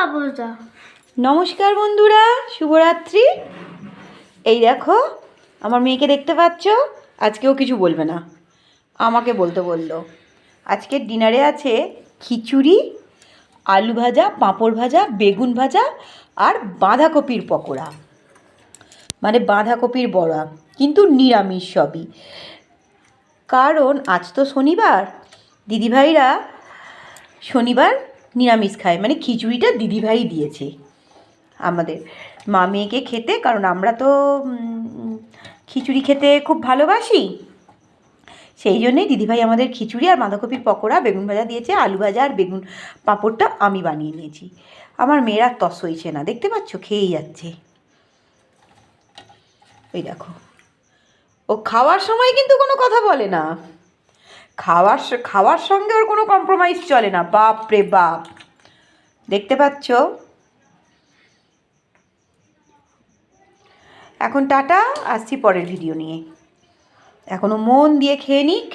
বাবুদা। নমস্কার বন্ধুরা, শুভরাত্রি। এই দেখো আমার মেয়েকে দেখতে পাচ্ছ, আজকেও কিছু বলবে না, আমাকে বলতে বললো। আজকের ডিনারে আছে খিচুড়ি, আলু ভাজা, পাঁপড় ভাজা, বেগুন ভাজা আর বাঁধাকপির পকোড়া, মানে বাঁধাকপির বড়া, কিন্তু নিরামিষ সবই। কারণ আজ তো শনিবার, দিদিভাইরা শনিবার নিরামিষ খায়, মানে খিচুড়িটা দিদিভাই দিয়েছে আমাদের মা মেয়েকে খেতে। কারণ আমরা তো খিচুড়ি খেতে খুব ভালোবাসি, সেই জন্যেই দিদিভাই আমাদের খিচুড়ি আর বাঁধাকপির পকোড়া, বেগুন ভাজা দিয়েছে। আলু ভাজা আর বেগুন পাঁপড়টা আমি বানিয়ে নিয়েছি। আমার মেয়েরা তস হয়েছে না, দেখতে পাচ্ছ, খেয়েই যাচ্ছে। ওই দেখো, ও খাওয়ার সময় কিন্তু কোনো কথা বলে না, খাওয়ার সঙ্গে ওর কোনো কম্প্রোমাইজ চলে না। বাপ রে বাপ, দেখতে পাচ্ছ। এখন টাটা, আসছি পরের ভিডিও নিয়ে। এখনও মন দিয়ে খেয়ে নিক।